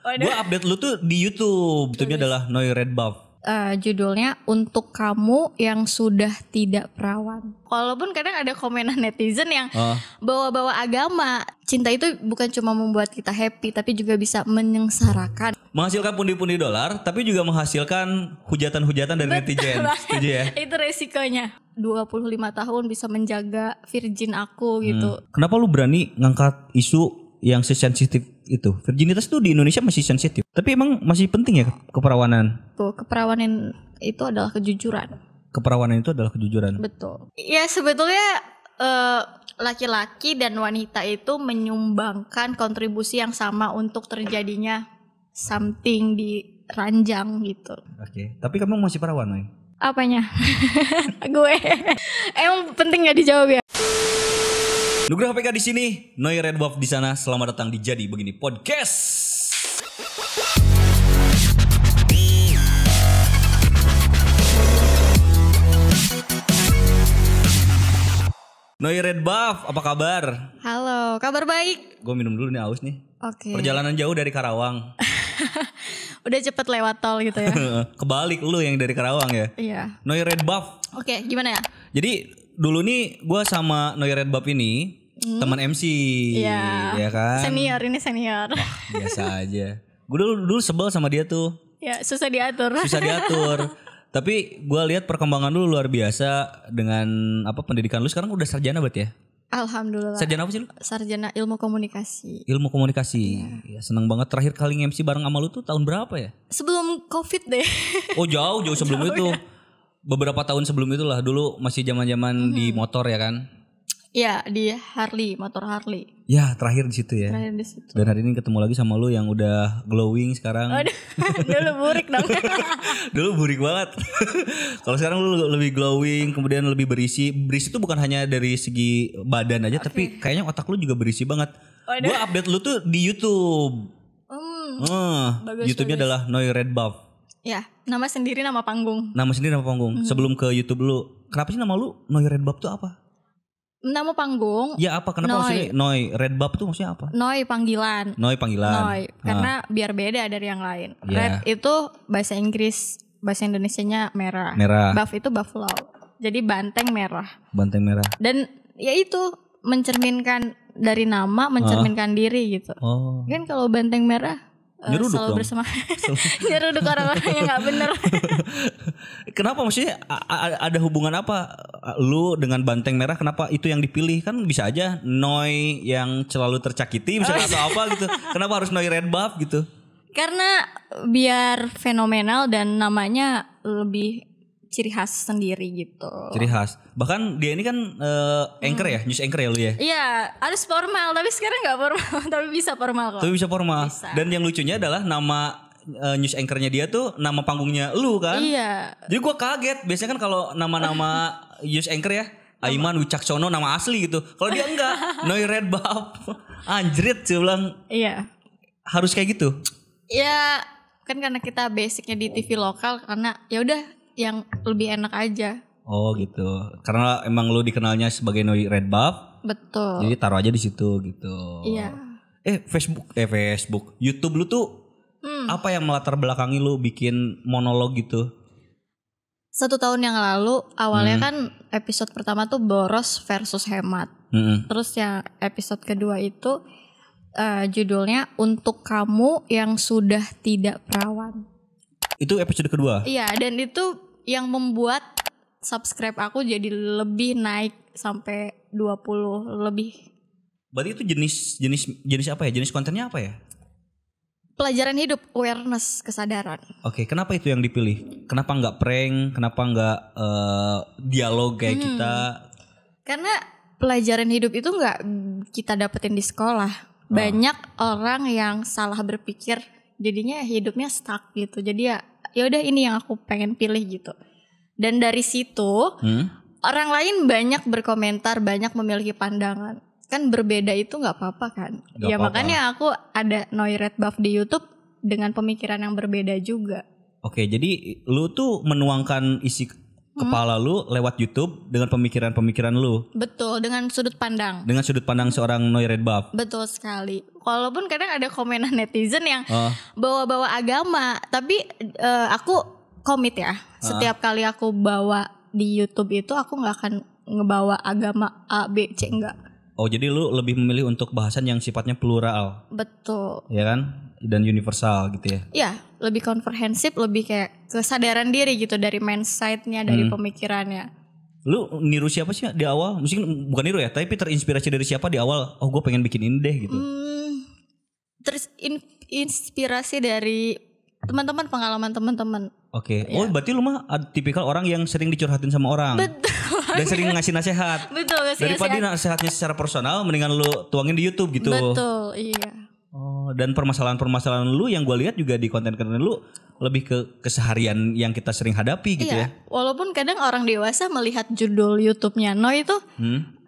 Gue update lu tuh di YouTube. YouTube-nya adalah Noi Red Buff. Judulnya Untuk Kamu Yang Sudah Tidak Perawan. Walaupun kadang ada komenan netizen yang bawa-bawa agama. Cinta itu bukan cuma membuat kita happy, tapi juga bisa menyengsarakan. Menghasilkan pundi-pundi dolar, tapi juga menghasilkan hujatan-hujatan dari netizen. Setuju ya? Itu resikonya. 25 tahun bisa menjaga virgin aku gitu. Kenapa lu berani ngangkat isu yang sesensitif itu? Virginitas tuh di Indonesia masih sensitif, tapi emang masih penting ya keperawanan? Tuh, keperawanan itu adalah kejujuran. Keperawanan itu adalah kejujuran. Betul. Ya sebetulnya laki-laki dan wanita itu menyumbangkan kontribusi yang sama untuk terjadinya something di ranjang gitu. Oke. Tapi kamu masih perawan, Nay? Apanya? Gue. Emang penting gak dijawab ya? Nugraha PK di sini, Noi Red Buff di sana. Selamat datang di Jadi Begini Podcast. Noi Red Buff, apa kabar? Halo, kabar baik. Gue minum dulu nih, aus nih. Oke. Perjalanan jauh dari Karawang. Udah cepet lewat tol gitu ya. Kebalik lu yang dari Karawang ya. Iya. Noi Red Buff. Oke, gimana ya? Jadi dulu nih gue sama Noi Red Buff ini teman MC. Iya. Ya kan? Senior, ini senior. Biasa aja. Gue dulu sebel sama dia tuh. Ya, susah diatur. Susah diatur. Tapi gue lihat perkembangan lu luar biasa dengan apa pendidikan lu sekarang udah sarjana berarti ya? Alhamdulillah. Sarjana apa sih lu? Sarjana Ilmu Komunikasi. Ilmu komunikasi. Ya, seneng banget. Terakhir kali nge-MC bareng sama lu tuh tahun berapa ya? Sebelum COVID deh. Oh jauh sebelum itu. Beberapa tahun sebelum itulah. Dulu masih zaman-zaman di motor ya kan? Iya, di Harley, motor Harley. Ya terakhir di situ ya. Terakhir di situ. Dan hari ini ketemu lagi sama lu yang udah glowing sekarang. Aduh, dulu burik dong. Dulu burik banget. Kalau sekarang lu lebih glowing, kemudian lebih berisi. Berisi itu bukan hanya dari segi badan aja, tapi kayaknya otak lu juga berisi banget. Gue update lu tuh di YouTube. Bagus, YouTube-nya adalah Noi Red Buff. Ya, nama sendiri nama panggung. Nama sendiri nama panggung. Sebelum ke YouTube lu, kenapa sih nama lu Noi Red Buff tuh apa? Nama panggung. Ya apa? Kenapa maksudnya Noi Red Buff tuh maksudnya apa? Noi panggilan. Noi panggilan. Noi, karena biar beda dari yang lain. Yeah. Red itu bahasa Inggris, bahasa Indonesianya merah. Merah. Buff itu buffalo. Jadi banteng merah. Banteng merah. Dan ya itu mencerminkan dari nama, mencerminkan diri gitu. Oh. Kan kalau banteng merah nyeruduk selalu dong. bersama. Nyeruduk orang-orang yang gak bener. Kenapa maksudnya ada hubungan apa lu dengan banteng merah? Kenapa itu yang dipilih? Kan bisa aja Noi yang selalu tercakiti misalnya atau apa gitu. Kenapa harus Noi Red Buff gitu? Karena biar fenomenal dan namanya lebih ciri khas sendiri gitu. Ciri khas. Bahkan dia ini kan anchor ya, news anchor ya lu ya. Iya, harus formal tapi sekarang nggak formal, tapi bisa formal kok. Tapi bisa formal. Bisa. Dan yang lucunya adalah nama news anchornya dia tuh nama panggungnya lu kan. Iya. Jadi gue kaget. Biasanya kan kalau nama-nama news anchor ya, Aiman Wicaksono nama asli gitu. Kalau dia enggak, Noi Red Buff. Anjrit sih bilang. Iya. Harus kayak gitu. Ya kan karena kita basicnya di TV lokal, karena ya udah yang lebih enak aja. Oh gitu. Karena emang lu dikenalnya sebagai Noi Red Buff. Betul. Jadi taruh aja di situ gitu. Iya. Facebook, YouTube lu tuh apa yang melatar belakangi lu bikin monolog gitu? 1 tahun yang lalu awalnya kan episode pertama tuh boros versus hemat. Terus yang episode kedua itu judulnya Untuk Kamu Yang Sudah Tidak Perawan. Itu episode kedua? Iya, dan itu yang membuat subscribe aku jadi lebih naik sampai 20 lebih. Berarti itu jenis apa ya? Jenis kontennya apa ya? Pelajaran hidup, awareness, kesadaran. Oke, kenapa itu yang dipilih? Kenapa nggak prank? Kenapa nggak dialog kayak kita? Karena pelajaran hidup itu nggak kita dapetin di sekolah. Banyak orang yang salah berpikir, jadinya hidupnya stuck gitu. Jadi ya udah ini yang aku pengen pilih gitu. Dan dari situ orang lain banyak berkomentar, banyak memiliki pandangan. Kan berbeda itu nggak apa-apa kan? Gak ya apa-apa. Makanya aku ada Noi Red Buff di YouTube dengan pemikiran yang berbeda juga. Oke, jadi lu tuh menuangkan isi kepala lu lewat YouTube dengan pemikiran-pemikiran lu. Betul, dengan sudut pandang. Dengan sudut pandang seorang Noi Redbuff. Betul sekali. Walaupun kadang ada komenan netizen yang bawa-bawa agama, tapi aku komit ya. Setiap kali aku bawa di YouTube itu aku nggak akan ngebawa agama A, B, C, enggak. Oh, jadi lu lebih memilih untuk bahasan yang sifatnya plural. Betul. Ya kan? Dan universal gitu ya. Iya, lebih komprehensif, lebih kayak kesadaran diri gitu dari mindset-nya, dari pemikirannya. Lu niru siapa sih di awal? Mungkin bukan niru ya, tapi terinspirasi dari siapa di awal? Oh, gue pengen bikin ini deh gitu. Terus inspirasi dari teman-teman, pengalaman teman-teman. Oke. Oh, berarti lu mah tipikal orang yang sering dicurhatin sama orang. Betul. Dan sering ngasih nasihat. Betul, daripada nasihatnya secara personal, mendingan lu tuangin di YouTube gitu. Betul, iya. Oh, dan permasalahan-permasalahan lu yang gue lihat juga di konten-konten lu lebih ke keseharian yang kita sering hadapi gitu ya. Walaupun kadang orang dewasa melihat judul YouTube-nya Noi itu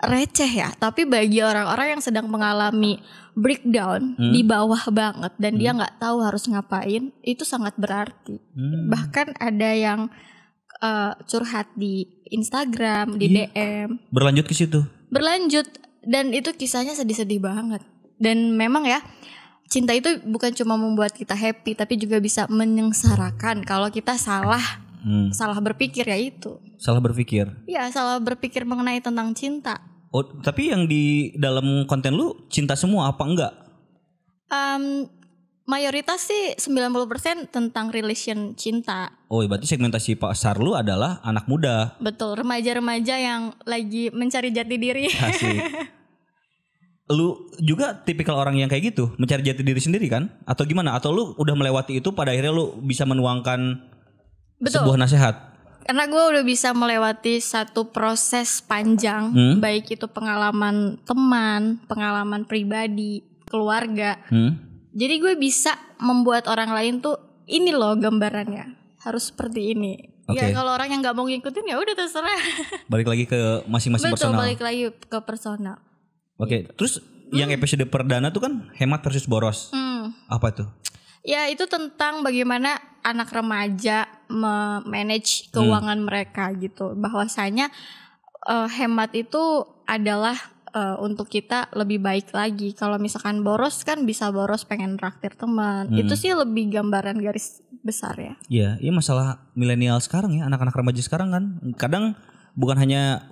receh ya, tapi bagi orang-orang yang sedang mengalami breakdown di bawah banget dan dia nggak tahu harus ngapain, itu sangat berarti. Bahkan ada yang curhat di Instagram, di DM. Berlanjut ke situ. Berlanjut, dan itu kisahnya sedih-sedih banget. Dan memang ya, cinta itu bukan cuma membuat kita happy, tapi juga bisa menyengsarakan kalau kita salah berpikir ya itu. Salah berpikir. Iya, salah berpikir mengenai tentang cinta. Oh, tapi yang di dalam konten lu cinta semua apa enggak? Mayoritas sih 90% tentang relation cinta. Oh, berarti segmentasi pasar lu adalah anak muda. Betul, remaja-remaja yang lagi mencari jati diri. Asik. Lu juga tipikal orang yang kayak gitu, mencari jati diri sendiri kan? Atau gimana? Atau lu udah melewati itu pada akhirnya lu bisa menuangkan sebuah nasihat? Karena gue udah bisa melewati satu proses panjang, baik itu pengalaman teman, pengalaman pribadi, keluarga. Jadi gue bisa membuat orang lain tuh ini loh gambarannya, harus seperti ini. Ya kalau orang yang nggak mau ngikutin ya udah terserah. Balik lagi ke masing-masing personal. Betul, balik lagi ke personal. Oke, terus yang episode perdana tuh kan hemat versus boros. Apa tuh? Ya itu tentang bagaimana anak remaja manage keuangan mereka gitu. Bahwasanya hemat itu adalah untuk kita lebih baik lagi. Kalau misalkan boros kan bisa boros pengen traktir teman. Itu sih lebih gambaran garis besar ya. Iya masalah milenial sekarang ya, anak-anak remaja sekarang kan kadang bukan hanya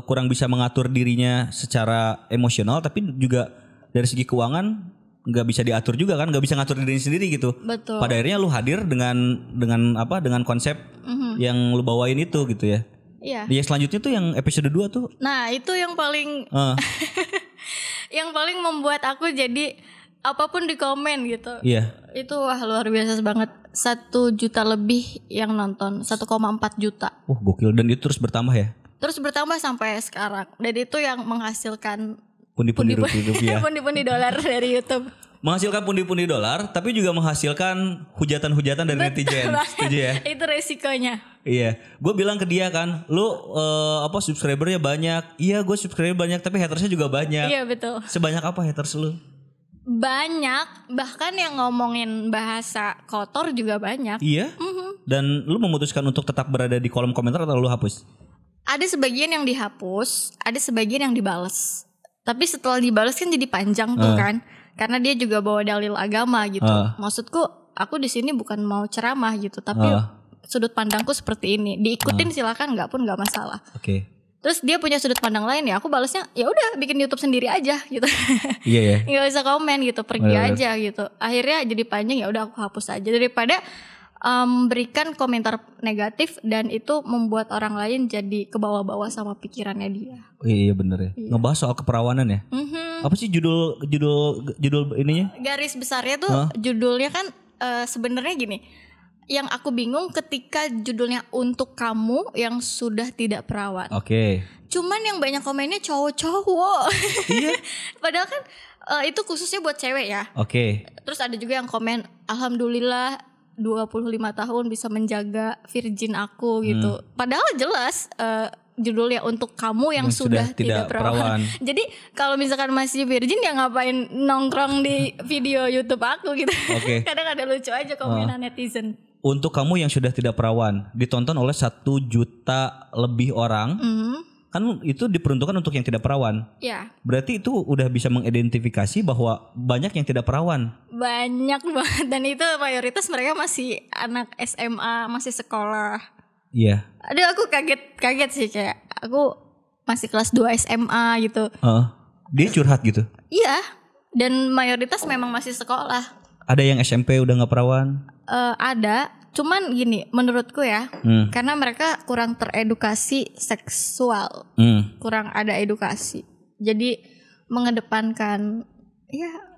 kurang bisa mengatur dirinya secara emosional, tapi juga dari segi keuangan nggak bisa diatur juga kan, nggak bisa ngatur dirinya sendiri gitu. Betul. Pada akhirnya lu hadir dengan konsep yang lu bawain itu gitu ya. Iya. Dia selanjutnya tuh yang episode 2 tuh. Nah, itu yang paling yang paling membuat aku jadi apapun di komen gitu. Iya. Itu wah luar biasa banget. 1 juta lebih yang nonton, 1,4 juta. Gokil, dan itu terus bertambah ya. Terus bertambah sampai sekarang. Dan itu yang menghasilkan pundi-pundi rupiah. Pundi-pundi dolar dari YouTube. Menghasilkan pundi-pundi dolar, tapi juga menghasilkan hujatan-hujatan dari netizen. Setuju ya? Itu resikonya. Iya, gue bilang ke dia kan, lu subscribernya banyak. Iya, gue subscriber banyak, tapi hatersnya juga banyak. Iya betul. Sebanyak apa haters lu? Banyak, bahkan yang ngomongin bahasa kotor juga banyak. Iya. Dan lu memutuskan untuk tetap berada di kolom komentar atau lu hapus? Ada sebagian yang dihapus, ada sebagian yang dibales. Tapi setelah dibales kan jadi panjang tuh kan. Karena dia juga bawa dalil agama gitu. Maksudku aku di sini bukan mau ceramah gitu, tapi sudut pandangku seperti ini. Diikutin silakan, nggak pun nggak masalah. Oke. Terus dia punya sudut pandang lain ya, aku balasnya ya udah bikin YouTube sendiri aja gitu. Iya ya. Nggak usah komen gitu, pergi aja gitu. Akhirnya jadi panjang, ya udah aku hapus aja daripada berikan komentar negatif dan itu membuat orang lain jadi kebawa-bawa sama pikirannya dia. Iya bener ya. Ngebahas soal keperawanan ya. Apa sih judul ininya? Garis besarnya tuh judulnya kan sebenarnya gini. Yang aku bingung ketika judulnya untuk kamu yang sudah tidak perawan. Oke. Cuman yang banyak komennya cowok-cowok. Iya. Padahal kan itu khususnya buat cewek ya. Oke. Terus ada juga yang komen alhamdulillah 25 tahun bisa menjaga virgin aku gitu. Padahal jelas judulnya untuk kamu yang sudah tidak perawan. Jadi kalau misalkan masih virgin ya ngapain nongkrong di video YouTube aku gitu. Kadang ada lucu aja komenan netizen. Untuk kamu yang sudah tidak perawan ditonton oleh 1 juta lebih orang. Kan itu diperuntukkan untuk yang tidak perawan. Ya. Berarti itu udah bisa mengidentifikasi bahwa banyak yang tidak perawan. Banyak banget, dan itu mayoritas mereka masih anak SMA, masih sekolah. Iya. Aduh, aku kaget sih, kayak aku masih kelas 2 SMA gitu. Dia curhat gitu. Iya. Dan mayoritas memang masih sekolah. Ada yang SMP udah gak perawan? Ada. Cuman gini, menurutku ya, karena mereka kurang teredukasi seksual, kurang ada edukasi. Jadi mengedepankan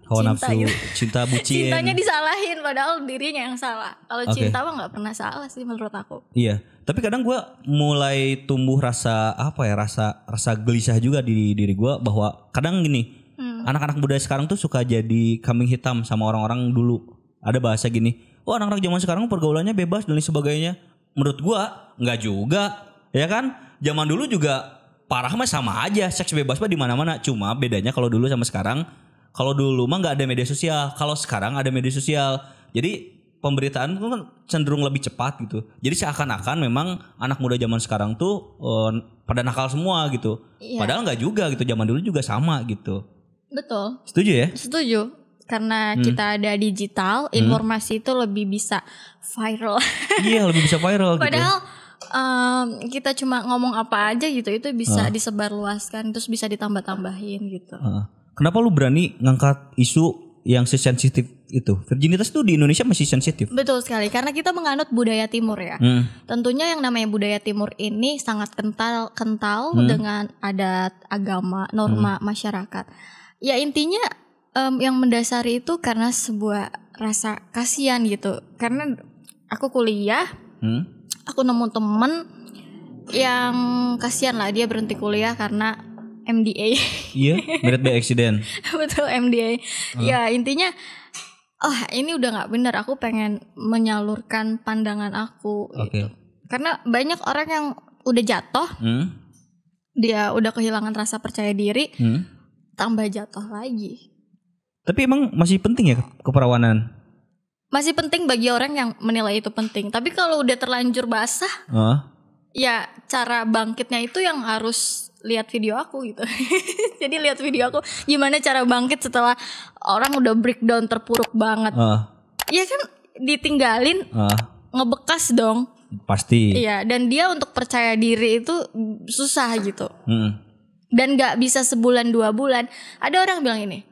hawa cinta nafsu, gitu. cinta bucin. Cintanya disalahin padahal dirinya yang salah. Kalau cinta mah nggak pernah salah sih menurut aku. Iya, tapi kadang gue mulai tumbuh rasa rasa gelisah juga di diri gue bahwa kadang gini, anak-anak muda sekarang tuh suka jadi kambing hitam sama orang-orang dulu. Ada bahasa gini, anak-anak zaman sekarang pergaulannya bebas dan lain sebagainya. Menurut gua enggak juga, ya kan? Zaman dulu juga parah mah sama aja, seks bebas mah di mana-mana. Cuma bedanya kalau dulu sama sekarang, kalau dulu mah enggak ada media sosial, kalau sekarang ada media sosial. Jadi pemberitaan itu kan cenderung lebih cepat gitu. Jadi seakan-akan memang anak muda zaman sekarang tuh pada nakal semua gitu. Iya. Padahal enggak juga gitu, zaman dulu juga sama gitu. Betul. Setuju ya? Setuju. Karena kita ada digital, informasi itu lebih bisa viral. Iya, lebih bisa viral. Padahal kita cuma ngomong apa aja gitu, itu bisa disebarluaskan, terus bisa ditambah-tambahin gitu. Kenapa lu berani ngangkat isu yang sensitif itu? Virginitas itu di Indonesia masih sensitif. Betul sekali, karena kita menganut budaya timur ya. Tentunya yang namanya budaya timur ini sangat kental dengan adat, agama, norma masyarakat. Ya intinya yang mendasari itu karena sebuah rasa kasihan gitu. Karena aku kuliah, aku nemu temen yang kasihan lah, dia berhenti kuliah karena MDA. Iya, married by accident. Betul, MDA. Ya intinya, ini udah nggak benar. Aku pengen menyalurkan pandangan aku. Gitu. Karena banyak orang yang udah jatuh, dia udah kehilangan rasa percaya diri, tambah jatuh lagi. Tapi emang masih penting ya keperawanan? Masih penting bagi orang yang menilai itu penting. Tapi kalau udah terlanjur basah, ya cara bangkitnya itu yang harus lihat video aku gitu. Jadi lihat video aku gimana cara bangkit setelah orang udah breakdown terpuruk banget. Ya kan ditinggalin, ngebekas dong. Pasti. Iya, dan dia untuk percaya diri itu susah gitu. Dan gak bisa sebulan 2 bulan. Ada orang bilang ini,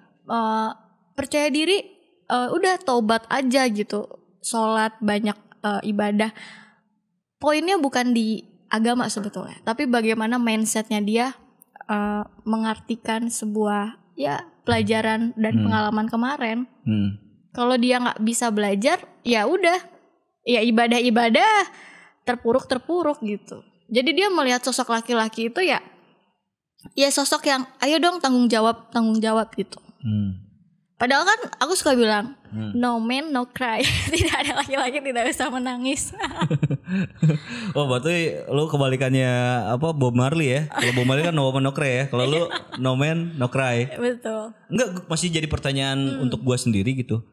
percaya diri udah taubat aja gitu, sholat banyak, ibadah. Poinnya bukan di agama sebetulnya, tapi bagaimana mindsetnya dia mengartikan sebuah pelajaran dan pengalaman kemarin. Kalau dia nggak bisa belajar, ya udah, ya ibadah terpuruk gitu. Jadi dia melihat sosok laki-laki itu ya sosok yang ayo dong tanggung jawab gitu. Padahal kan aku suka bilang no man no cry. Tidak ada laki-laki tidak usah menangis. Berarti lu kebalikannya Bob Marley ya. Kalau Bob Marley kan no man no cry ya. Kalau lu no man no cry. Betul. Enggak, masih jadi pertanyaan untuk gua sendiri gitu.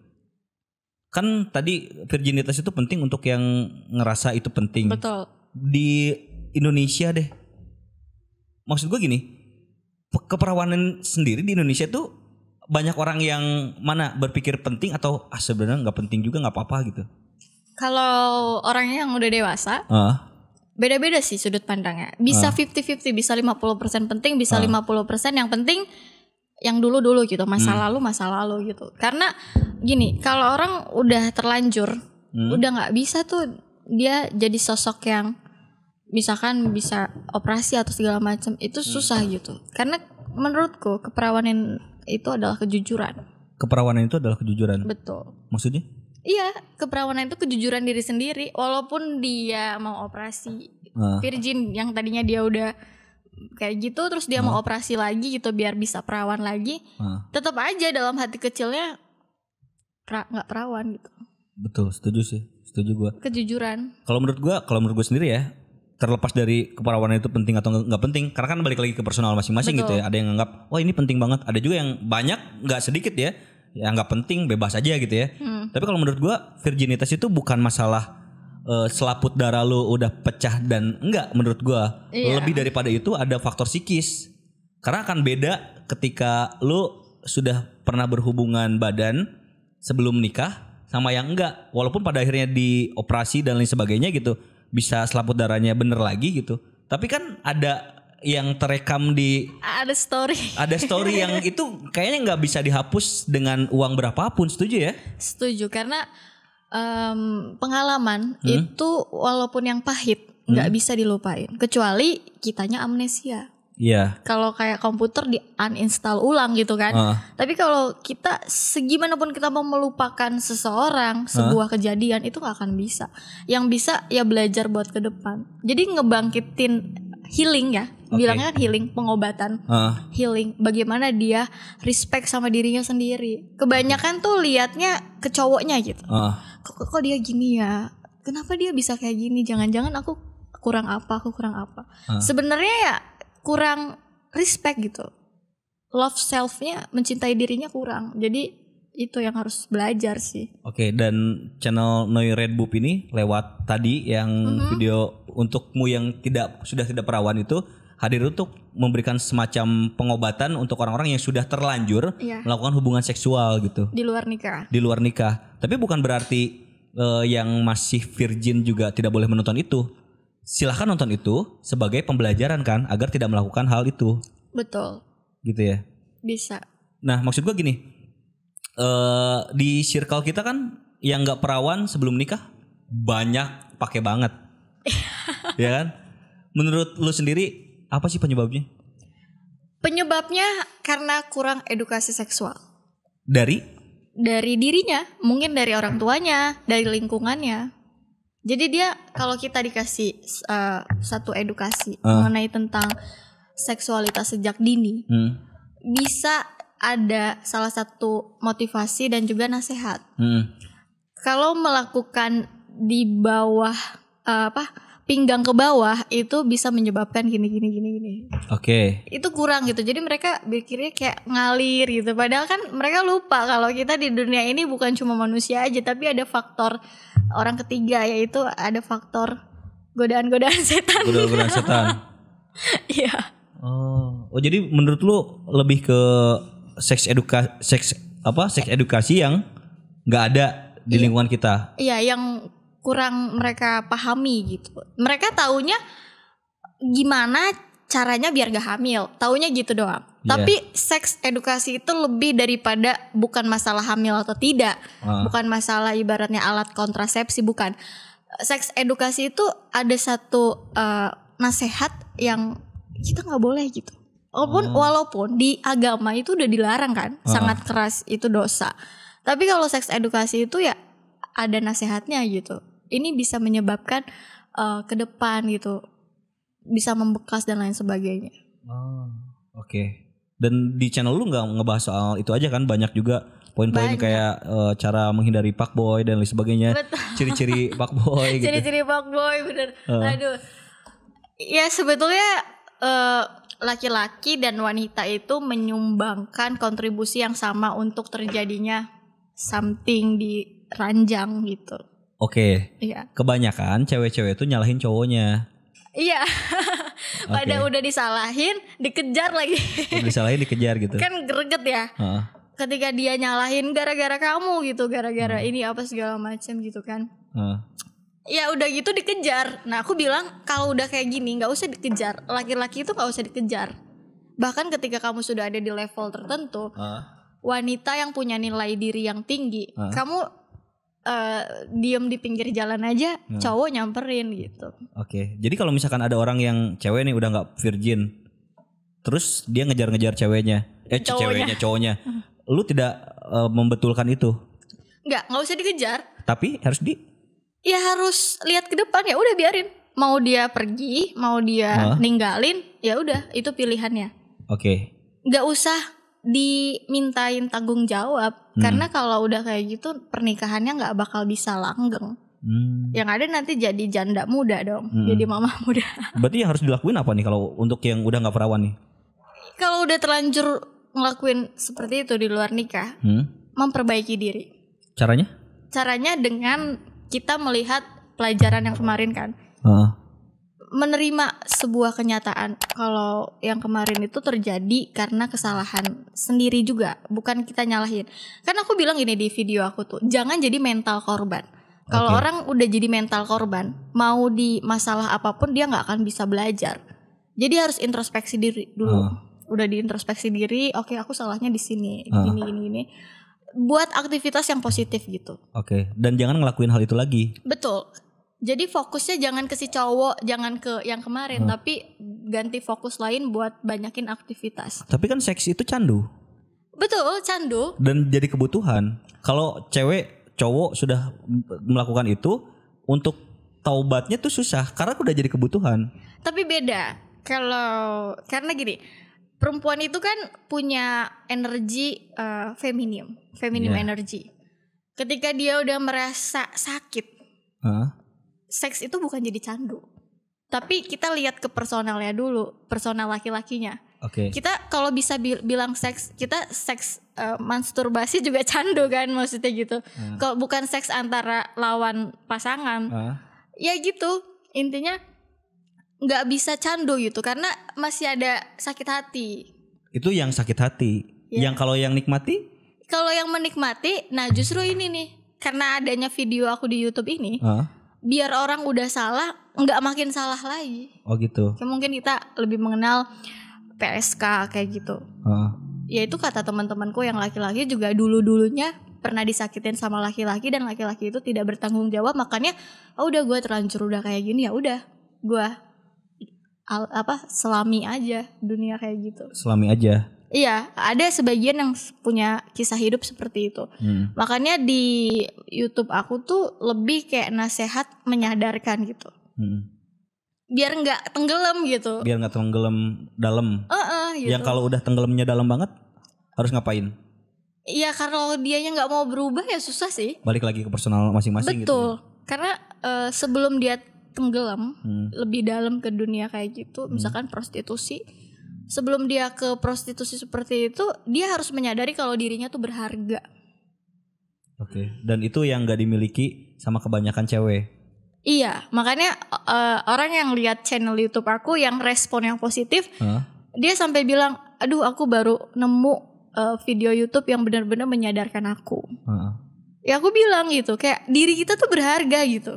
Kan tadi virginitas itu penting untuk yang ngerasa itu penting. Betul. Di Indonesia deh, maksud gua gini, keperawanan sendiri di Indonesia tuh banyak orang yang mana berpikir penting atau sebenarnya nggak penting juga, nggak apa-apa gitu. Kalau orangnya yang udah dewasa, beda-beda sih sudut pandangnya. Bisa 50-50, bisa 50% penting, bisa 50% yang penting yang dulu-dulu gitu, masa lalu gitu. Karena gini, kalau orang udah terlanjur, udah nggak bisa tuh dia jadi sosok yang misalkan bisa operasi atau segala macam, itu susah gitu. Karena menurutku keperawanan itu adalah kejujuran. Keperawanan itu adalah kejujuran. Betul. Maksudnya? Iya, keperawanan itu kejujuran diri sendiri. Walaupun dia mau operasi virgin, yang tadinya dia udah kayak gitu, terus dia mau operasi lagi gitu biar bisa perawan lagi, tetap aja dalam hati kecilnya nggak perawan gitu. Betul, setuju sih, setuju gue. Kejujuran. Kalau menurut gue sendiri ya, terlepas dari keperawanan itu penting atau nggak penting, karena kan balik lagi ke personal masing-masing gitu ya. Ada yang nganggap wah ini penting banget, ada juga yang banyak nggak sedikit ya yang nggak penting, bebas aja gitu ya. Tapi kalau menurut gue virginitas itu bukan masalah selaput darah lu udah pecah dan enggak, menurut gue lebih daripada itu ada faktor psikis, karena akan beda ketika lu sudah pernah berhubungan badan sebelum nikah sama yang enggak, walaupun pada akhirnya dioperasi dan lain sebagainya gitu bisa selaput darahnya bener lagi gitu. Tapi kan ada yang terekam ada story yang itu kayaknya nggak bisa dihapus dengan uang berapapun. Setuju ya? Setuju, karena pengalaman itu walaupun yang pahit nggak bisa dilupain kecuali kitanya amnesia. Iya. Kalau kayak komputer di uninstall ulang gitu kan. Tapi kalau kita segimanapun kita mau melupakan seseorang, sebuah kejadian itu gak akan bisa. Yang bisa ya belajar buat ke depan. Jadi ngebangkitin healing ya. Bilangnya kan healing, pengobatan. Healing, bagaimana dia respect sama dirinya sendiri. Kebanyakan tuh liatnya ke cowoknya gitu. Kok dia gini ya? Kenapa dia bisa kayak gini? Jangan-jangan aku kurang apa? Sebenarnya ya kurang respect gitu. Love self-nya, mencintai dirinya kurang. Jadi itu yang harus belajar sih. Oke, dan channel Noi Red Boob ini lewat tadi yang video untukmu yang sudah tidak perawan itu hadir untuk memberikan semacam pengobatan untuk orang-orang yang sudah terlanjur melakukan hubungan seksual gitu. Di luar nikah. Tapi bukan berarti yang masih virgin juga tidak boleh menonton itu. Silahkan nonton itu sebagai pembelajaran kan, agar tidak melakukan hal itu. Betul. Gitu ya. Bisa. Nah maksud gue gini, di circle kita kan yang nggak perawan sebelum nikah banyak pakai banget, ya kan? Menurut lu sendiri apa sih penyebabnya? Penyebabnya karena kurang edukasi seksual. Dari dirinya, mungkin dari orang tuanya, dari lingkungannya. Jadi dia kalau kita dikasih satu edukasi mengenai tentang seksualitas sejak dini, bisa ada salah satu motivasi dan juga nasihat. Kalau melakukan di bawah pinggang ke bawah itu bisa menyebabkan gini. Oke. Itu kurang gitu. Jadi mereka pikirnya kayak ngalir gitu. Padahal kan mereka lupa kalau kita di dunia ini bukan cuma manusia aja, tapi ada faktor orang ketiga, yaitu ada faktor godaan-godaan setan. Godaan setan. Iya. Oh, jadi menurut lu lebih ke seks edukasi yang nggak ada di lingkungan kita. Iya, yang kurang mereka pahami gitu. Mereka taunya gimana caranya biar gak hamil, taunya gitu doang. Tapi seks edukasi itu lebih daripada bukan masalah hamil atau tidak, bukan masalah ibaratnya alat kontrasepsi, bukan. Seks edukasi itu ada satu nasihat yang kita nggak boleh gitu. Walaupun di agama itu udah dilarang kan, sangat keras, itu dosa. Tapi kalau seks edukasi itu ya ada nasihatnya gitu. Ini bisa menyebabkan ke depan gitu, bisa membekas dan lain sebagainya. Oke. Dan di channel lu nggak ngebahas soal itu aja kan, banyak juga poin-poin kayak cara menghindari fuckboy dan lain sebagainya. Betul. Ciri-ciri fuckboy gitu. Ciri-ciri fuckboy bener. Aduh. Ya sebetulnya laki-laki dan wanita itu menyumbangkan kontribusi yang sama untuk terjadinya something di ranjang gitu. Oke. Iya. Kebanyakan cewek-cewek itu nyalahin cowoknya. Iya. Pada udah disalahin, dikejar lagi. Dikejar gitu. Kan greget ya. Ketika dia nyalahin gara-gara kamu gitu, gara-gara ini apa segala macam gitu kan. Ya udah gitu dikejar. Nah aku bilang kalau udah kayak gini nggak usah dikejar. Laki-laki itu nggak usah dikejar. Bahkan ketika kamu sudah ada di level tertentu, wanita yang punya nilai diri yang tinggi, kamu diem di pinggir jalan aja, cowok nyamperin gitu. Oke. Jadi kalau misalkan ada orang yang cewek nih udah nggak virgin, terus dia ngejar-ngejar cowoknya, cowoknya, lu tidak membetulkan itu? Nggak usah dikejar. Tapi harus ya harus lihat ke depan, ya udah biarin. Mau dia pergi, mau dia ninggalin, ya udah itu pilihannya. Oke. Nggak usah dimintain tanggung jawab, karena kalau udah kayak gitu pernikahannya nggak bakal bisa langgeng. Yang ada nanti jadi janda muda dong, jadi mama muda. Berarti yang harus dilakuin apa nih kalau untuk yang udah nggak perawan nih? Kalau udah terlanjur ngelakuin seperti itu di luar nikah, memperbaiki diri. Caranya? Caranya dengan kita melihat pelajaran yang kemarin kan. Menerima sebuah kenyataan kalau yang kemarin itu terjadi karena kesalahan sendiri juga, bukan kita nyalahin. Kan aku bilang gini di video aku tuh, jangan jadi mental korban. Kalau orang udah jadi mental korban, mau di masalah apapun dia nggak akan bisa belajar. Jadi harus introspeksi diri dulu. Udah diintrospeksi diri, oke aku salahnya di sini, gini. Buat aktivitas yang positif gitu. Oke. Dan jangan ngelakuin hal itu lagi. Betul. Jadi fokusnya jangan ke si cowok, jangan ke yang kemarin, tapi ganti fokus lain buat banyakin aktivitas. Tapi kan seks itu candu. Betul, candu. Dan jadi kebutuhan. Kalau cowok sudah melakukan itu, untuk taubatnya tuh susah karena udah jadi kebutuhan. Tapi beda. Karena gini, perempuan itu kan punya energi feminim energy. Ketika dia udah merasa sakit, seks itu bukan jadi candu. Tapi kita lihat ke personalnya dulu, personal laki-lakinya. Kita kalau bisa bilang seks, kita seks masturbasi juga candu kan, maksudnya gitu. Kalau bukan seks antara lawan pasangan, ya gitu. Intinya nggak bisa candu gitu, karena masih ada sakit hati. Itu yang sakit hati. Yang kalau yang nikmati? Kalau yang menikmati, nah justru ini nih, karena adanya video aku di YouTube ini, biar orang udah salah nggak makin salah lagi. Oh gitu. Kayak mungkin kita lebih mengenal PSK kayak gitu. Ya itu kata teman-temanku yang laki-laki juga dulunya pernah disakitin sama laki-laki dan laki-laki itu tidak bertanggung jawab, makanya udah gue terlanjur udah kayak gini, ya udah gue selami aja dunia kayak gitu. Selami aja. Iya, ada sebagian yang punya kisah hidup seperti itu. Makanya di YouTube aku tuh lebih kayak nasihat menyadarkan gitu. Biar nggak tenggelam gitu. Biar nggak tenggelam dalam. Gitu. Yang kalau udah tenggelamnya dalam banget harus ngapain? Iya, kalau dianya nggak mau berubah ya susah sih. Balik lagi ke personal masing-masing. Betul. Gitu. Karena sebelum dia tenggelam lebih dalam ke dunia kayak gitu, misalkan prostitusi. Sebelum dia ke prostitusi seperti itu, dia harus menyadari kalau dirinya tuh berharga. Dan itu yang nggak dimiliki sama kebanyakan cewek. Iya, makanya orang yang lihat channel YouTube aku yang respon yang positif, dia sampai bilang, aduh aku baru nemu video YouTube yang benar-benar menyadarkan aku. Ya aku bilang gitu, kayak diri kita tuh berharga gitu.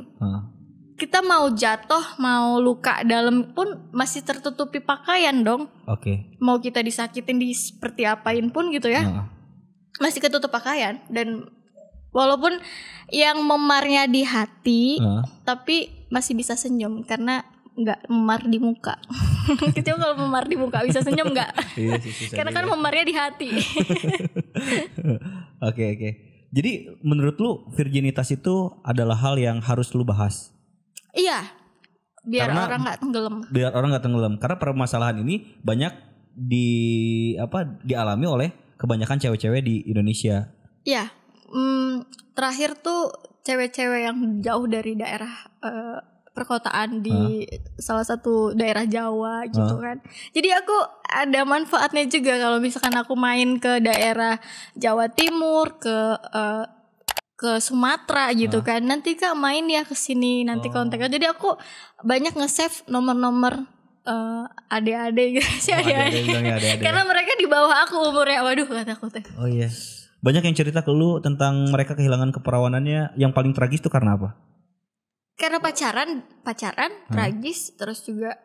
Kita mau jatuh, mau luka dalam pun masih tertutupi pakaian dong. Mau kita disakitin di seperti apain pun gitu ya, masih ketutup pakaian. Dan walaupun yang memarnya di hati, tapi masih bisa senyum karena nggak memar di muka. Kita kalau memar di muka bisa senyum nggak? Iya, karena kan memarnya di hati. Oke. Jadi menurut lu virginitas itu adalah hal yang harus lu bahas? Iya, biar orang nggak tenggelam. Biar orang nggak tenggelam. Karena permasalahan ini banyak dialami oleh kebanyakan cewek-cewek di Indonesia. Iya, terakhir tuh cewek-cewek yang jauh dari daerah perkotaan di salah satu daerah Jawa gitu kan. Jadi aku ada manfaatnya juga kalau misalkan aku main ke daerah Jawa Timur, ke Sumatera gitu kan. Nanti Kak main ya ke sini, nanti kontak. Jadi aku banyak nge-save nomor-nomor adik-adik gitu sih, adik-adik. Karena mereka di bawah aku umurnya. Waduh, kataku teh. Oh iya. Banyak yang cerita ke lu tentang mereka kehilangan keperawanannya. Yang paling tragis itu karena apa? Karena pacaran tragis, terus juga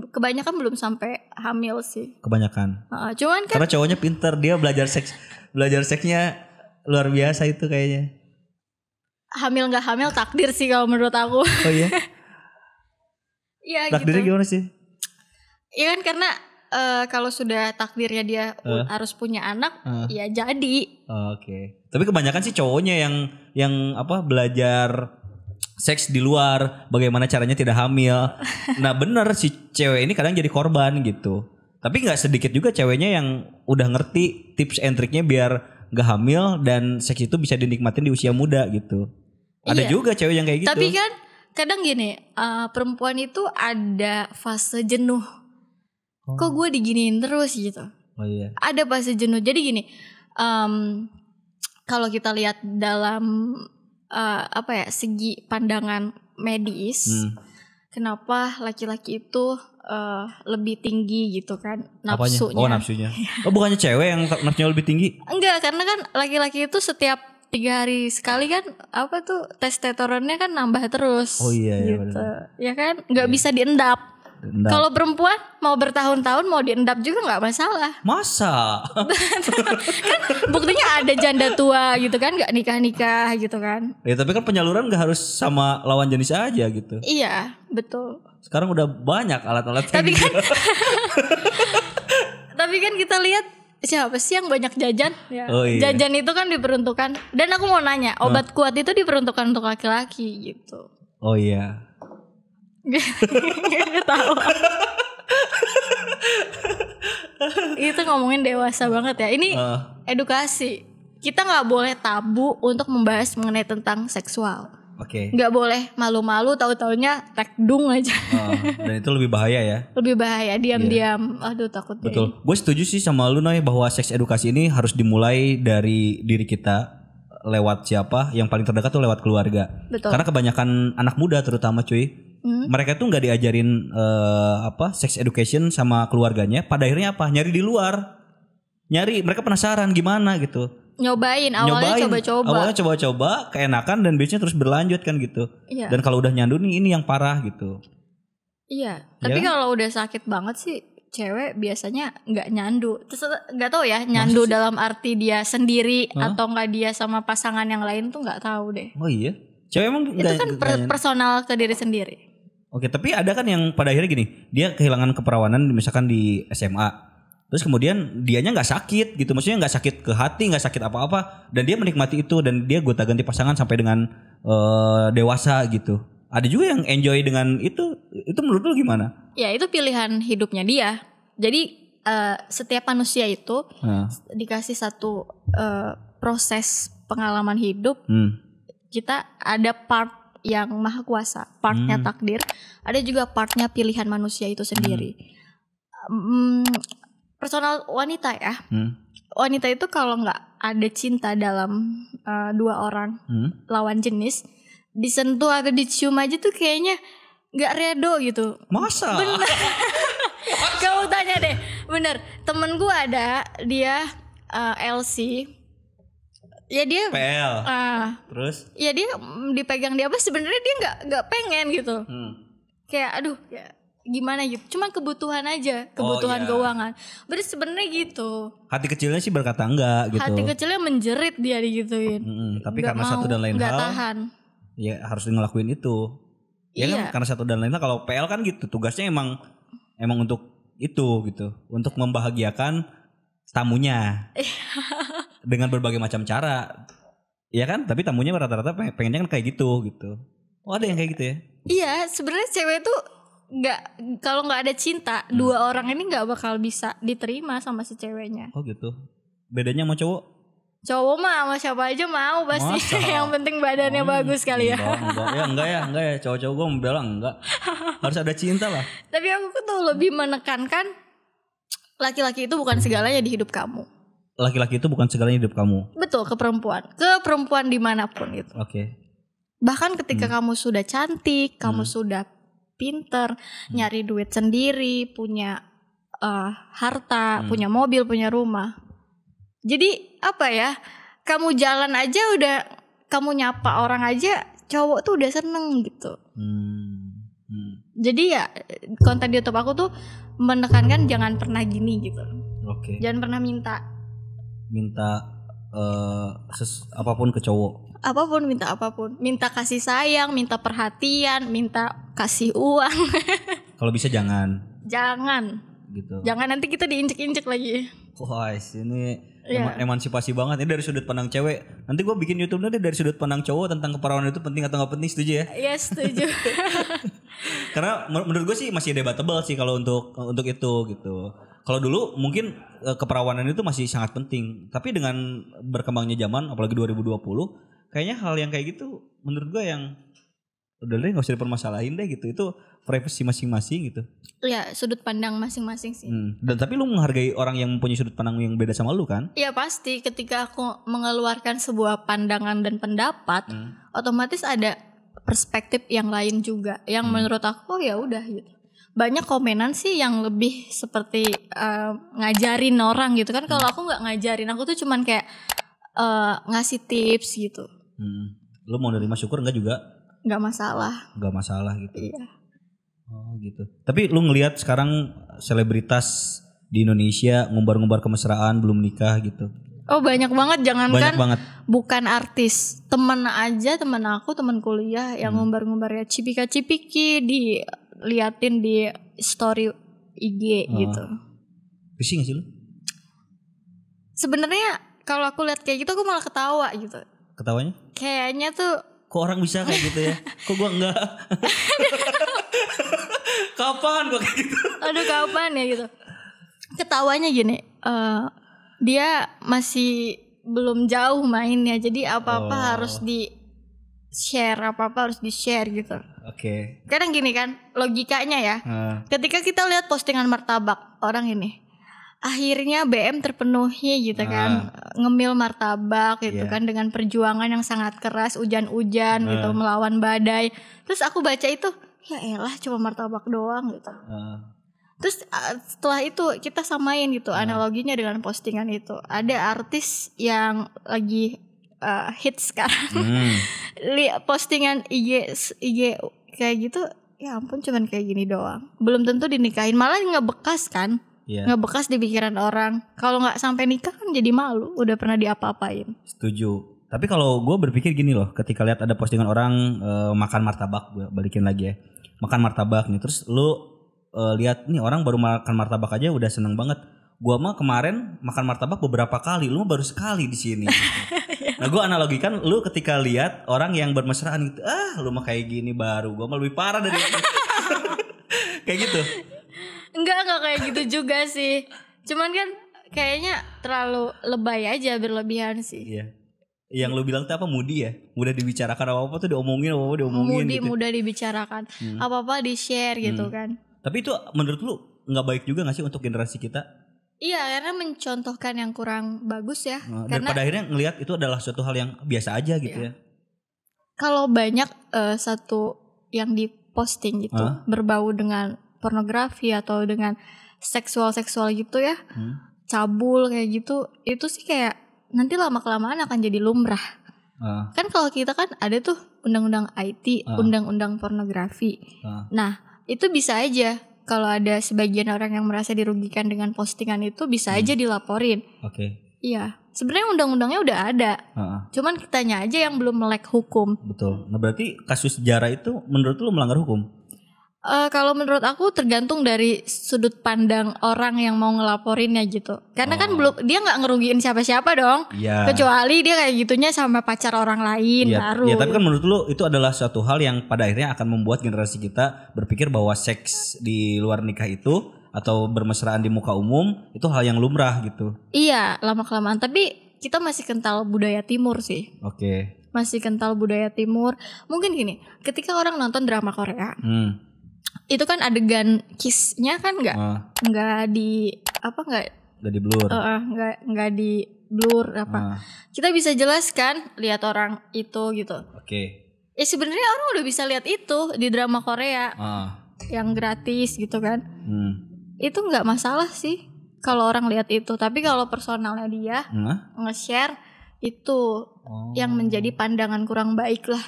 kebanyakan belum sampai hamil sih. Kebanyakan. Cuman kan karena cowoknya pinter, dia belajar seksnya luar biasa itu kayaknya. Hamil nggak hamil takdir sih kalau menurut aku. Oh iya. Iya. Takdirnya gitu. Gimana sih? Iya kan karena kalau sudah takdirnya dia harus punya anak, ya jadi. Oke. Tapi kebanyakan sih cowoknya yang belajar seks di luar, bagaimana caranya tidak hamil. Nah bener si cewek ini kadang jadi korban gitu. Tapi nggak sedikit juga ceweknya yang udah ngerti tips and triknya biar gak hamil dan seks itu bisa dinikmatin di usia muda gitu. Ada juga cewek yang kayak gitu. Tapi kan kadang gini, perempuan itu ada fase jenuh. Kok gue diginiin terus gitu. Oh iya. Ada fase jenuh. Jadi gini, kalau kita lihat dalam segi pandangan medis, kenapa laki-laki itu lebih tinggi gitu kan nafsunya. Oh nafsunya. Oh bukannya cewek yang nafsunya lebih tinggi? Enggak, karena kan laki-laki itu setiap 3 hari sekali kan testosteronnya kan nambah terus. Oh iya gitu. Bener. Ya kan nggak bisa diendap. Kalau perempuan mau bertahun-tahun mau diendap juga nggak masalah. Masa? Kan buktinya ada janda tua gitu kan nggak nikah-nikah gitu kan. Ya tapi kan penyaluran nggak harus sama lawan jenis aja gitu. Iya betul. Sekarang udah banyak alat-alat. Tapi kan tapi kan kita lihat siapa sih yang banyak jajan? Ya. Oh, iya. Jajan itu kan diperuntukkan. Dan aku mau nanya, obat kuat itu diperuntukkan untuk laki-laki gitu. Oh iya. Gak tahu. Itu ngomongin dewasa banget ya. Ini edukasi. Kita nggak boleh tabu untuk membahas mengenai tentang seksual. Oke. Nggak boleh malu-malu, tahu-taunya tekdung aja. Dan itu lebih bahaya ya. Lebih bahaya, diam-diam. Aduh takut deh. Betul. Gue setuju sih sama lu Noy bahwa seks edukasi ini harus dimulai dari diri kita. Lewat siapa? Yang paling terdekat tuh lewat keluarga. Betul. Karena kebanyakan anak muda terutama cuy, mereka tuh nggak diajarin sex education sama keluarganya. Pada akhirnya apa? Nyari di luar. Mereka penasaran gimana gitu. Awalnya coba-coba, keenakan dan biasanya terus berlanjut kan gitu. Iya. Dan kalau udah nyandu nih ini yang parah gitu. Iya. Tapi kalau udah sakit banget sih cewek biasanya nggak nyandu. Terus nggak tahu ya nyandu dalam arti dia sendiri atau nggak dia sama pasangan yang lain tuh nggak tahu deh. Oh iya. Cewek emang itu kan personal ke diri sendiri. Oke, tapi ada kan yang pada akhirnya gini, dia kehilangan keperawanan misalkan di SMA. Terus kemudian dianya nggak sakit gitu, maksudnya nggak sakit ke hati, nggak sakit apa-apa, dan dia menikmati itu dan dia gonta-ganti pasangan sampai dengan dewasa gitu. Ada juga yang enjoy dengan itu menurut lu gimana? Ya itu pilihan hidupnya dia. Jadi setiap manusia itu dikasih satu proses pengalaman hidup. Kita ada part yang maha kuasa, partnya takdir, ada juga partnya pilihan manusia itu sendiri. Personal wanita ya, wanita itu kalau nggak ada cinta dalam 2 orang lawan jenis, disentuh atau dicium aja tuh kayaknya nggak redo gitu. Masa? Bener. Kamu tanya deh, bener. Temen gue ada dia LC. Ya dia PL. Terus? Ya dia dipegang dia apa sebenarnya dia nggak pengen gitu. Kayak aduh ya gimana gitu. Cuma kebutuhan aja, kebutuhan keuangan. Berarti sebenarnya gitu. Hati kecilnya sih berkata enggak gitu. Hati kecilnya menjerit dia digituin. Tapi karena satu dan lain hal. Tahan. Ya harus ngelakuin itu. Ya kan karena satu dan lain hal. Kalau PL kan gitu tugasnya emang untuk itu gitu. Untuk membahagiakan tamunya. Dengan berbagai macam cara. Iya kan? Tapi tamunya rata-rata pengennya kan kayak gitu. Oh ada yang kayak gitu ya? Iya, sebenarnya cewek tuh kalau nggak ada cinta, 2 orang ini nggak bakal bisa diterima sama si ceweknya. Oh gitu. Bedanya sama cowok? Cowok mah sama siapa aja mau pasti. Yang penting badannya bagus kali ya. Enggak ya. Cowok-cowok gue membela enggak. Harus ada cinta lah. Tapi aku tuh lebih menekankan laki-laki itu bukan segalanya di hidup kamu. Laki-laki itu bukan segalanya di hidup kamu. Betul, ke perempuan dimanapun itu. Oke. Bahkan ketika kamu sudah cantik, kamu sudah pinter, nyari duit sendiri, punya harta, punya mobil, punya rumah. Jadi apa ya? Kamu jalan aja udah, kamu nyapa orang aja, cowok tuh udah seneng gitu. Jadi ya konten di YouTube aku tuh menekankan jangan pernah gini gitu. Oke. Jangan pernah minta apapun ke cowok. Minta apapun. Minta kasih sayang, minta perhatian, minta kasih uang. Kalau bisa jangan. Jangan. Gitu. Jangan nanti kita diinjek-injek lagi. Wah, ini emansipasi banget. Ini dari sudut pandang cewek. Nanti gue bikin YouTube nanti dari sudut pandang cowok tentang keperawanan itu penting atau nggak penting, setuju ya? Iya, setuju. Karena menurut gue sih masih debatable sih kalau untuk itu gitu. Kalau dulu mungkin keperawanan itu masih sangat penting. Tapi dengan berkembangnya zaman, apalagi 2020, kayaknya hal yang kayak gitu menurut gue yang udah deh nggak usah dipermasalahin deh gitu. Itu privasi masing-masing gitu. Ya sudut pandang masing-masing sih. Dan tapi lu menghargai orang yang mempunyai sudut pandang yang beda sama lu kan? Iya pasti, ketika aku mengeluarkan sebuah pandangan dan pendapat, otomatis ada perspektif yang lain juga yang menurut aku ya udah gitu. Banyak komenan sih yang lebih seperti ngajarin orang gitu kan. Kalau aku nggak ngajarin, aku tuh cuman kayak ngasih tips gitu. Lu mau nerima syukur enggak juga? Nggak masalah. Nggak masalah gitu. Iya. Oh gitu. Tapi lu ngelihat sekarang selebritas di Indonesia ngumbar-ngumbar kemesraan belum nikah gitu. Oh banyak banget, jangankan Banyak banget. bukan artis, temen aku, temen kuliah yang ngumbar-ngumbar ya cipika-cipiki diliatin di story IG gitu. Risih gak sih lu? Sebenarnya kalau aku lihat kayak gitu aku malah ketawa gitu. Ketawanya? Kayaknya tuh Kok orang bisa kayak gitu ya? Kok gua enggak? Kapan gua kayak gitu? aduh kapan ya gitu. Ketawanya gini, dia masih belum jauh mainnya, jadi apa-apa harus di share, apa-apa harus di share gitu. Oke. Kadang gini kan logikanya ya, ketika kita lihat postingan martabak orang ini, akhirnya BM terpenuhi gitu kan, ngemil martabak gitu kan dengan perjuangan yang sangat keras, hujan-hujan gitu melawan badai. Terus aku baca itu, ya elah cuma martabak doang gitu. Terus setelah itu kita samain gitu analoginya dengan postingan itu. Ada artis yang lagi hits sekarang. Lihat postingan IG kayak gitu, ya ampun cuman kayak gini doang. Belum tentu dinikahin, malah ngebekas kan. Ngebekas di pikiran orang. Kalau nggak sampai nikah kan jadi malu, udah pernah diapa-apain. Setuju. Tapi kalau gue berpikir gini loh, ketika lihat ada postingan orang makan martabak, gue balikin lagi ya, makan martabak nih, terus lu lihat nih orang baru makan martabak aja udah seneng banget. Gua mah kemarin makan martabak beberapa kali, lu baru sekali di sini. Nah gue analogikan lu ketika lihat orang yang bermesraan gitu, lu mah kayak gini baru, gue mah lebih parah dari itu. Kayak gitu. Enggak kayak gitu juga sih. Cuman kan kayaknya terlalu lebay aja, berlebihan sih. Iya. Yang lu bilang tuh apa, moody ya? Mudah dibicarakan, apa-apa tuh diomongin gitu. Mudah dibicarakan. Apa-apa di-share gitu kan. Tapi itu menurut lu gak baik juga gak sih untuk generasi kita? Iya, karena mencontohkan yang kurang bagus ya. Dan pada akhirnya ngelihat itu adalah suatu hal yang biasa aja gitu ya. Kalau banyak satu yang diposting gitu berbau dengan pornografi atau dengan seksual gitu ya, cabul kayak gitu, itu sih kayak nanti lama-kelamaan akan jadi lumrah. Kan kalau kita kan ada tuh undang-undang IT, undang-undang pornografi. Nah itu bisa aja kalau ada sebagian orang yang merasa dirugikan dengan postingan itu bisa aja dilaporin. Iya, sebenarnya undang-undangnya udah ada, cuman kitanya aja yang belum melek hukum. Betul. Nah berarti kasus Jara itu menurut lu melanggar hukum? Kalau menurut aku tergantung dari sudut pandang orang yang mau ngelaporinnya gitu. Karena kan belum, dia nggak ngerugiin siapa-siapa dong. Kecuali dia kayak gitunya sama pacar orang lain baru. Iya, tapi kan menurut lu itu adalah suatu hal yang pada akhirnya akan membuat generasi kita berpikir bahwa seks di luar nikah itu atau bermesraan di muka umum itu hal yang lumrah gitu. Iya, lama-kelamaan. Tapi kita masih kental budaya timur sih. Masih kental budaya timur. Mungkin gini, ketika orang nonton drama Korea, itu kan adegan kiss-nya kan nggak di blur. Nggak di blur apa. Kita bisa jelaskan lihat orang itu gitu. Ya sebenarnya orang udah bisa lihat itu di drama Korea yang gratis gitu kan. Itu nggak masalah sih kalau orang lihat itu. Tapi kalau personalnya dia nge-share itu yang menjadi pandangan kurang baik lah.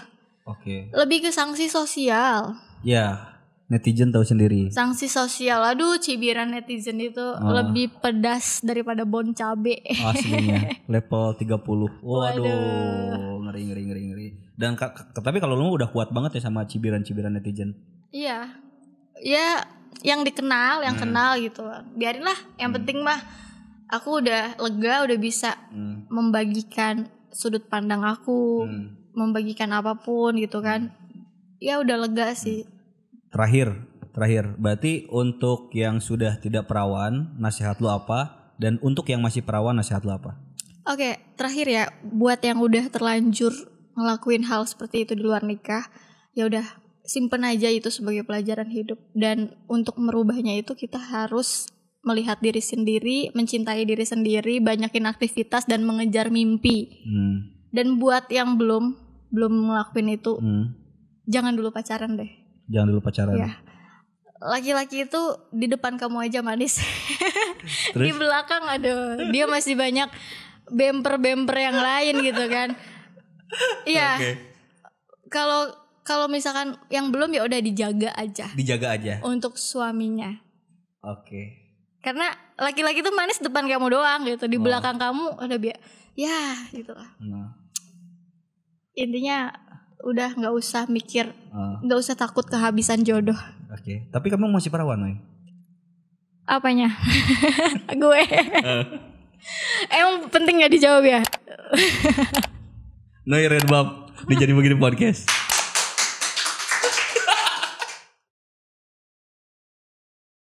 Lebih ke sanksi sosial. Ya. Netizen tahu sendiri. Sanksi sosial, aduh cibiran netizen itu lebih pedas daripada bon cabe. Aslinya level 30. Waduh, ngeri. Dan tapi kalau lu udah kuat banget ya sama cibiran netizen. Iya. Ya yang dikenal, yang kenal gitu. Biarinlah, yang penting mah aku udah lega, udah bisa membagikan sudut pandang aku, membagikan apapun gitu kan. Ya udah lega sih. Terakhir, berarti untuk yang sudah tidak perawan, nasihat lu apa? Dan untuk yang masih perawan, nasihat lu apa? Oke, terakhir ya, buat yang udah terlanjur ngelakuin hal seperti itu di luar nikah, ya udah simpen aja itu sebagai pelajaran hidup. Dan untuk merubahnya itu kita harus melihat diri sendiri, mencintai diri sendiri, banyakin aktivitas dan mengejar mimpi. Dan buat yang belum ngelakuin itu, jangan dulu pacaran deh. Jangan dulu pacaran. Ya. Laki-laki itu di depan kamu aja manis. Di belakang aduh, dia masih banyak bemper-bemper yang lain gitu kan. Iya. Kalau misalkan yang belum ya udah dijaga aja. Dijaga aja. Untuk suaminya. Oke. Karena laki-laki tuh manis depan kamu doang gitu. Di belakang kamu udah ya gitu lah. Intinya udah nggak usah mikir, nggak usah takut kehabisan jodoh. Oke. Tapi kamu masih perawan, Noy? Apanya? Gue. Emang penting nggak dijawab ya? Noy Redbab dijadi begini podcast.